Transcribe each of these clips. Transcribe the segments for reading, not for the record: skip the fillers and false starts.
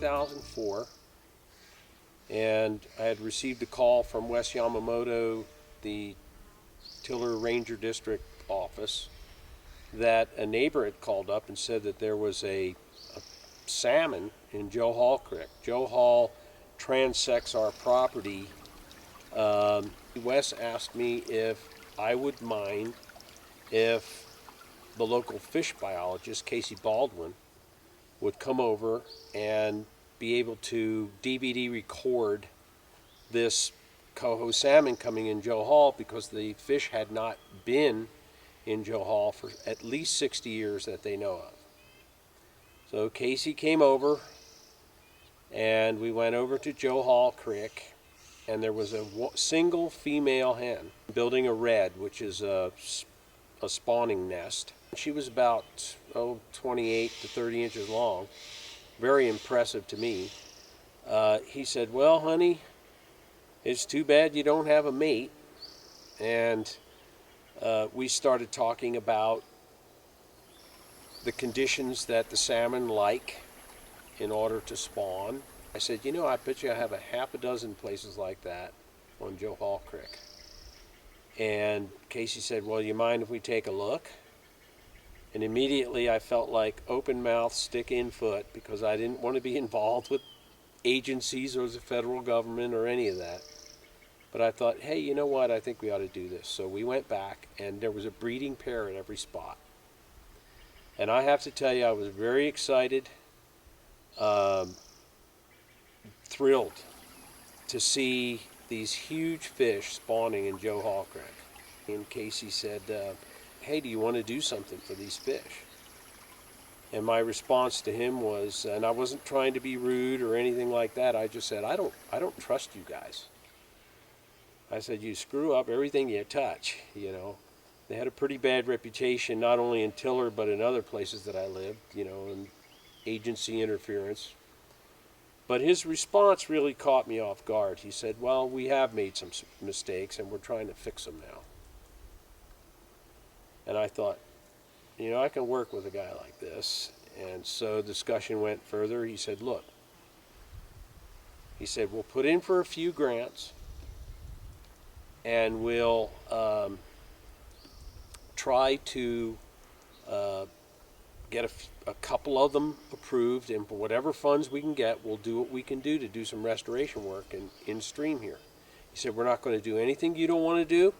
2004, and I had received a call from West Yamamoto, the Tiller Ranger District office, that a neighbor had called up and said that there was a salmon in Joe Hall Creek. Joe Hall transects our property. Wes asked me if I would mind if the local fish biologist, Casey Baldwin, would come over and be able to DVD record this coho salmon coming in Joe Hall, because the fish had not been in Joe Hall for at least 60 years that they know of. So Casey came over, and we went over to Joe Hall Creek, and there was a single female hen building a red, which is a spawning nest. She was about 28 to 30 inches long. Very impressive to me. He said, "Well, honey, it's too bad you don't have a mate." And we started talking about the conditions that the salmon like in order to spawn. I said, I bet you I have a half a dozen places like that on Joe Hall Creek. And Casey said, "Well, you mind if we take a look?" And immediately I felt like open mouth, stick in foot, because I didn't want to be involved with agencies or the federal government or any of that. But I thought, hey, you know what? I think we ought to do this. So we went back, and there was a breeding pair at every spot. And I have to tell you, I was very excited, thrilled to see these huge fish spawning in Joe Hall Creek. And Casey said, "Hey, do you want to do something for these fish?" And my response to him was, and I wasn't trying to be rude or anything like that, I just said, I don't trust you guys. I said, "You screw up everything you touch." They had a pretty bad reputation, not only in Tiller, but in other places that I lived, and agency interference. But his response really caught me off guard. He said, "Well, we have made some mistakes, and we're trying to fix them now." And I thought, I can work with a guy like this. And so the discussion went further. He said, "Look," he said, "we'll put in for a few grants, and we'll try to get a couple of them approved, and for whatever funds we can get, we'll do what we can do to do some restoration work in stream here." He said, "We're not going to do anything you don't want to do."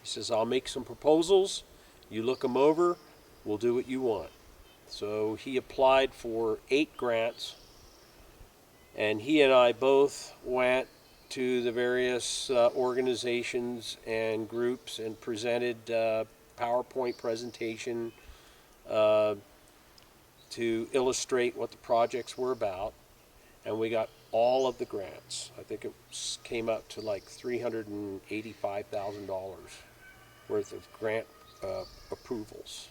He says, "I'll make some proposals. You look them over. We'll do what you want." So he applied for 8 grants, and he and I both went to the various organizations and groups and presented PowerPoint presentation to illustrate what the projects were about, and we got all of the grants. I think it came up to like $385,000 worth of grant approvals.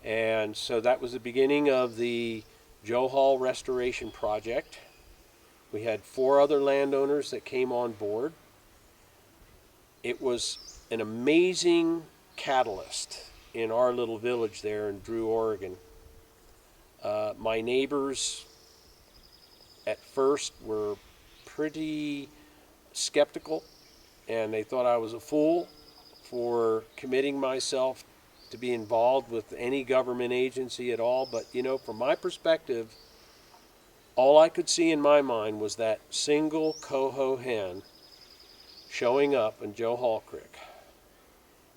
And so that was the beginning of the Joe Hall Restoration Project. We had 4 other landowners that came on board. It was an amazing catalyst in our little village there in Drew, Oregon. My neighbors at first were pretty skeptical, and they thought I was a fool for committing myself to be involved with any government agency at all. But from my perspective, all I could see in my mind was that single coho hen showing up in Joe Hall Creek.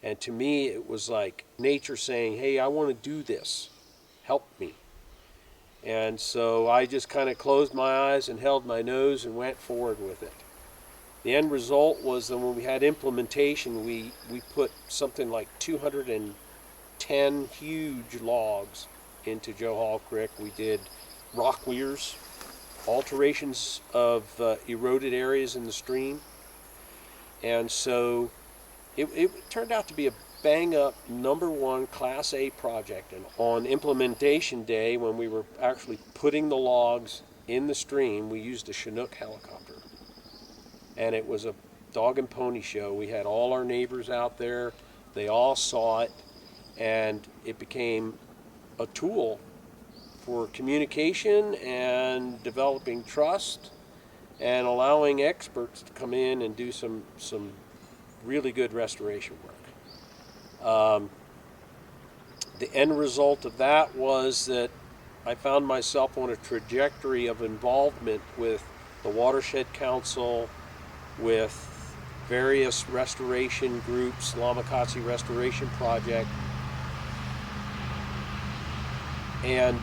And to me, it was like nature saying, "Hey, I want to do this. Help me." And so I just kind of closed my eyes and held my nose and went forward with it. The end result was that when we had implementation, we put something like 210 huge logs into Joe Hall Creek. We did rock weirs, alterations of eroded areas in the stream. And so it turned out to be a bang-up #1 Class A project. And on implementation day, when we were actually putting the logs in the stream, we used a Chinook helicopter. And it was a dog and pony show. We had all our neighbors out there. They all saw it, and it became a tool for communication and developing trust and allowing experts to come in and do some really good restoration work. The end result of that was that I found myself on a trajectory of involvement with the Watershed Council, with various restoration groups, Lamakatsi Restoration Project, and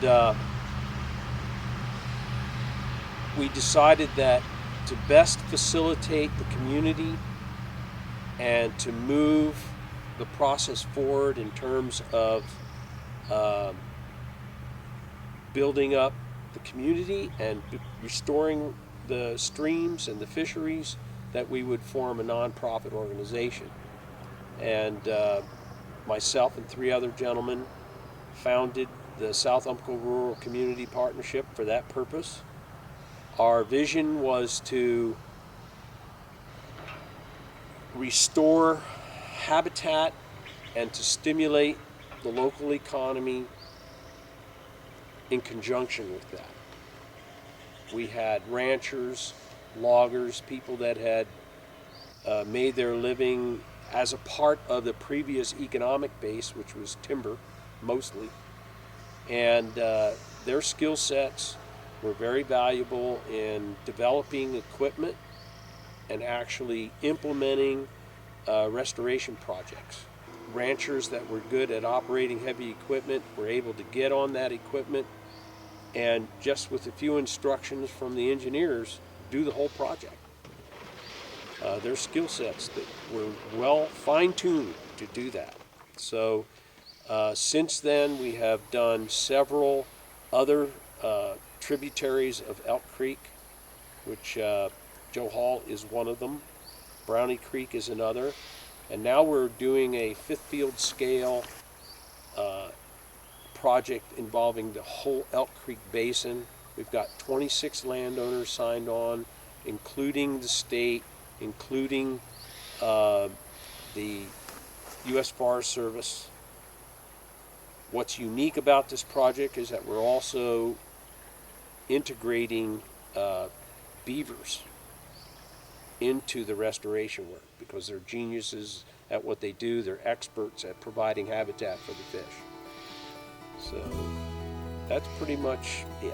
we decided that to best facilitate the community and to move the process forward in terms of building up the community and restoring the streams and the fisheries, that we would form a nonprofit organization. And myself and 3 other gentlemen founded the South Umpqua Rural Community Partnership for that purpose. Our vision was to restore habitat and to stimulate the local economy in conjunction with that. We had ranchers, loggers, people that had made their living as a part of the previous economic base, which was timber mostly, and their skill sets were very valuable in developing equipment and actually implementing restoration projects. Ranchers that were good at operating heavy equipment were able to get on that equipment and just with a few instructions from the engineers, do the whole project. Their skill sets that were well fine-tuned to do that. So since then we have done several other tributaries of Elk Creek, which Joe Hall is one of them. Brownie Creek is another. And now we're doing a fifth field scale project involving the whole Elk Creek Basin. We've got 26 landowners signed on, including the state, including the U.S. Forest Service. What's unique about this project is that we're also integrating beavers into the restoration work because they're geniuses at what they do. They're experts at providing habitat for the fish. So that's pretty much it.